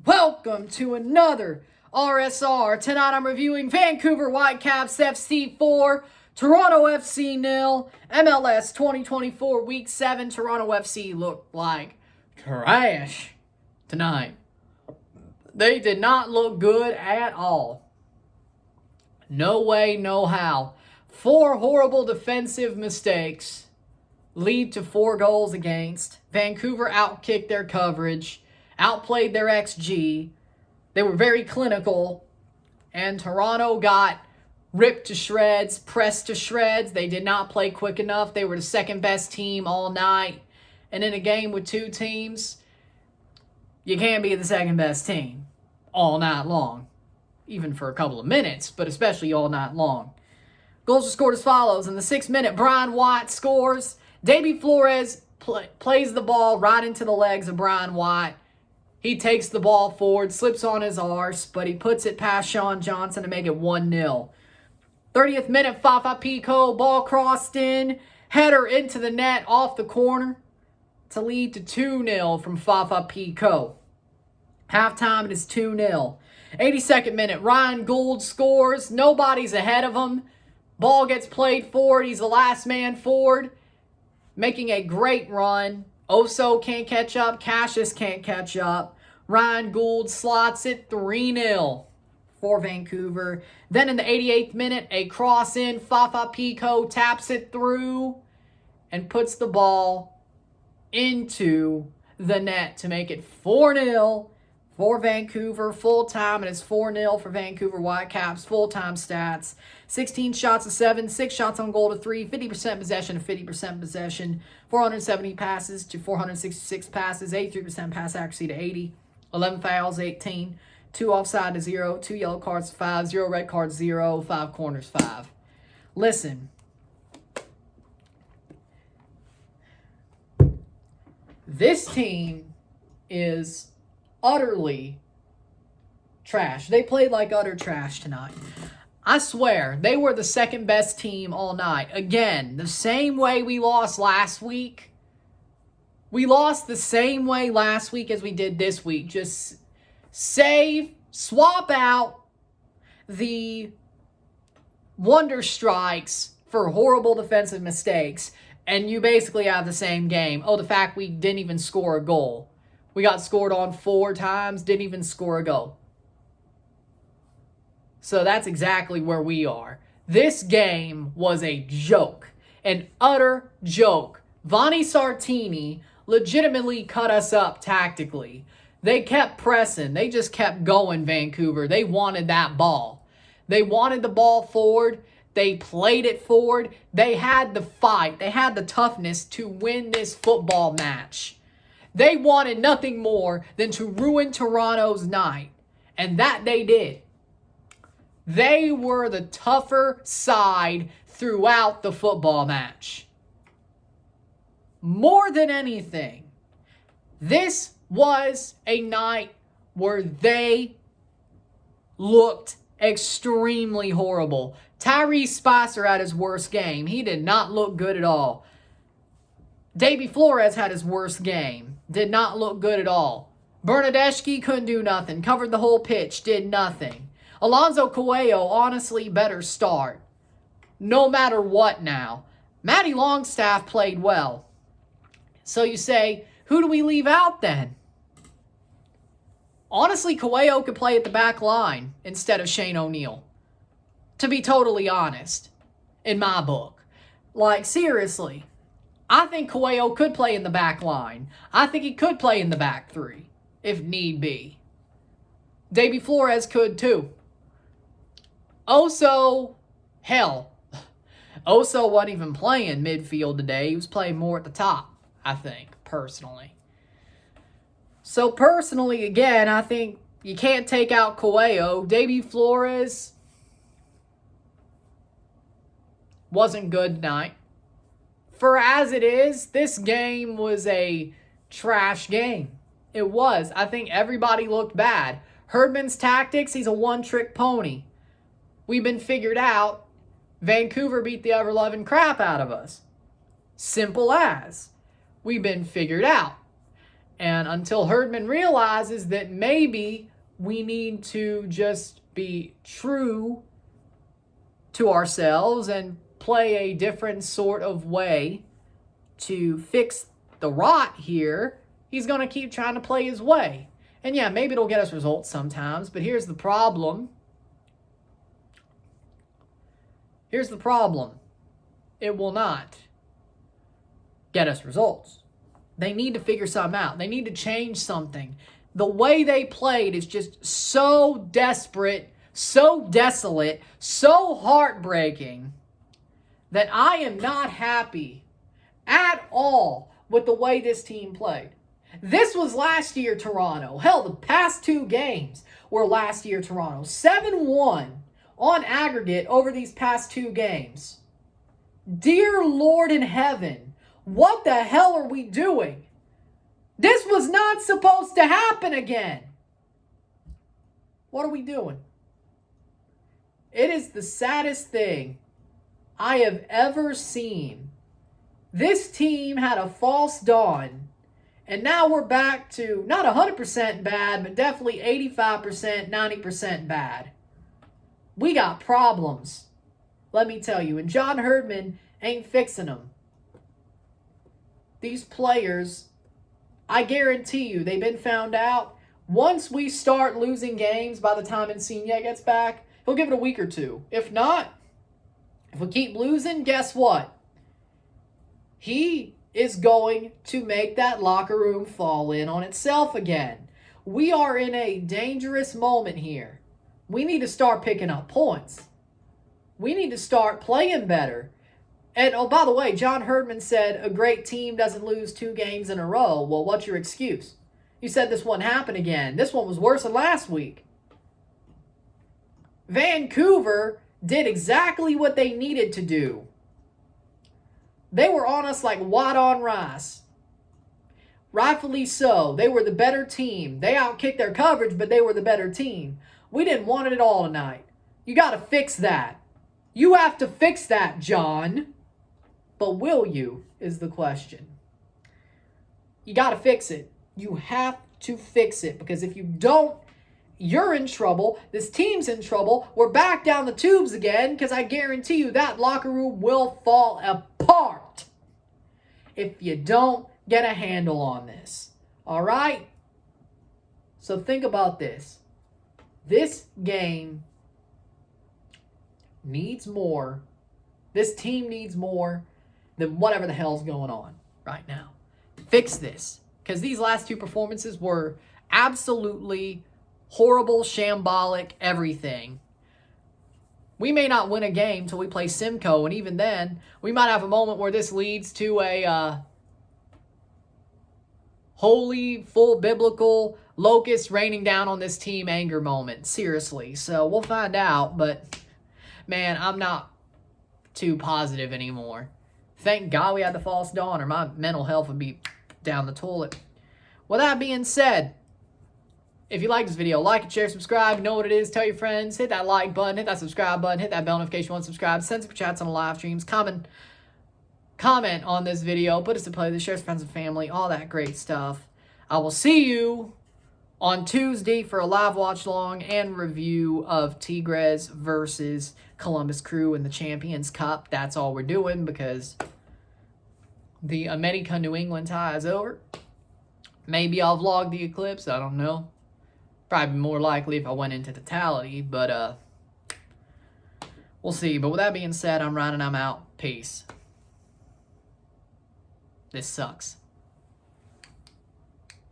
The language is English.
Welcome to another RSR. Tonight I'm reviewing Vancouver Whitecaps FC 4, Toronto FC 0, MLS 2024 Week 7. Toronto FC looked like trash tonight. They did not look good at all. No way, no how. 4 horrible defensive mistakes lead to 4 goals against. Vancouver outkicked their coverage, outplayed their XG. They were very clinical, and Toronto got ripped to shreds, pressed to shreds. They did not play quick enough. They were the second best team all night. And in a game with 2 teams, you can't be the second best team all night long. Even for a couple of minutes, but especially all night long. Goals were scored as follows. In the 6th minute, Brian White scores. Davy Flores plays the ball right into the legs of Brian White. He takes the ball forward, slips on his arse, but he puts it past Sean Johnson to make it 1-0. 30th minute, Fafa Pico, ball crossed in, header into the net off the corner to lead to 2-0 from Fafa Pico. Halftime, it is 2-0. 82nd minute, Ryan Gould scores. Nobody's ahead of him. Ball gets played forward. He's the last man forward, making a great run. Oso can't catch up. Cassius can't catch up. Ryan Gould slots it 3-0 for Vancouver. Then in the 88th minute, a cross in. Fafa Pico taps it through and puts the ball into the net to make it 4-0 for Vancouver. Full-time, and it's 4-0 for Vancouver Whitecaps. Full-time stats: 16 shots to 7, 6 shots on goal to 3, 50% possession to 50% possession, 470 passes to 466 passes, 83% pass accuracy to 80, 11 fouls, 18, 2 offside to 0, 2 yellow cards to 5, 0 red cards, 0, 5 corners, 5. Listen. This team is utterly trash. They played like utter trash tonight. I swear, they were the second best team all night. Again, the same way we lost last week. We lost the same way last week as we did this week. Just swap out the wonder strikes for horrible defensive mistakes, and you basically have the same game. Oh, the fact we didn't even score a goal. We got scored on 4 times, didn't even score a goal. So that's exactly where we are. This game was a joke. An utter joke. Vonnie Sartini legitimately cut us up tactically. They kept pressing. They just kept going, Vancouver. They wanted that ball. They wanted the ball forward. They played it forward. They had the fight. They had the toughness to win this football match. They wanted nothing more than to ruin Toronto's night. And that they did. They were the tougher side throughout the football match. More than anything, this was a night where they looked extremely horrible. Tyrese Spicer had his worst game. He did not look good at all. Davy Flores had his worst game. Did not look good at all. Bernadeschi couldn't do nothing. Covered the whole pitch. Did nothing. Alonso Coelho, honestly, better start. No matter what now. Matty Longstaff played well. So you say, who do we leave out then? Honestly, Coelho could play at the back line instead of Shane O'Neill. To be totally honest, in my book. Like, seriously. I think Coelho could play in the back line. I think he could play in the back 3, if need be. Davy Flores could too. Oso, hell, Oso wasn't even playing midfield today. He was playing more at the top, I think, personally. So personally, again, I think you can't take out Coelho. Davy Flores wasn't good tonight. For as it is, this game was a trash game. It was. I think everybody looked bad. Herdman's tactics, he's a one-trick pony. We've been figured out. Vancouver beat the ever-loving crap out of us. Simple as. We've been figured out. And until Herdman realizes that maybe we need to just be true to ourselves and play a different sort of way to fix the rot here, he's going to keep trying to play his way. And yeah, maybe it'll get us results sometimes, but here's the problem. Here's the problem. It will not get us results. They need to figure something out. They need to change something. The way they played is just so desperate, so desolate, so heartbreaking that I am not happy at all with the way this team played. This was last year Toronto. Hell, the past 2 games were last year Toronto. 7-1 on aggregate over these past 2 games. Dear Lord in heaven, what the hell are we doing? This was not supposed to happen again. What are we doing? It is the saddest thing I have ever seen. This team had a false dawn, and now we're back to not 100% bad, but definitely 85%, 90% bad. We got problems, let me tell you, and John Herdman ain't fixing them. These players, I guarantee you, they've been found out. Once we start losing games by the time Insigne gets back, he'll give it a week or 2. If not, if we keep losing, guess what? He is going to make that locker room fall in on itself again. We are in a dangerous moment here. We need to start picking up points. We need to start playing better. And, oh, by the way, John Herdman said a great team doesn't lose 2 games in a row. Well, what's your excuse? You said this wouldn't happen again. This one was worse than last week. Vancouver did exactly what they needed to do. They were on us like wad on rice. Rightfully so. They were the better team. They outkicked their coverage, but they were the better team. We didn't want it at all tonight. You got to fix that. You have to fix that, John. But will you, is the question. You got to fix it. You have to fix it, because if you don't, you're in trouble. This team's in trouble. We're back down the tubes again, because I guarantee you that locker room will fall apart if you don't get a handle on this. All right? So think about this. This game needs more. This team needs more than whatever the hell's going on right now. Fix this. Because these last 2 performances were absolutely horrible, shambolic, everything. We may not win a game till we play Simcoe, and even then, we might have a moment where this leads to a holy, full biblical locust raining down on this team anger moment. Seriously. So we'll find out, but man, I'm not too positive anymore. Thank God we had the false dawn, or my mental health would be down the toilet. With that being said, if you like this video, like it, share, subscribe. You know what it is. Tell your friends. Hit that like button. Hit that subscribe button. Hit that bell notification once subscribed. Send super chats on the live streams. Comment on this video. Put us to play. Share with friends and family. All that great stuff. I will see you on Tuesday for a live watch along and review of Tigres versus Columbus Crew in the Champions Cup. That's all we're doing because the America New England tie is over. Maybe I'll vlog the eclipse. I don't know. Probably more likely if I went into totality, but we'll see. But with that being said, I'm Ryan and I'm out. Peace. This sucks.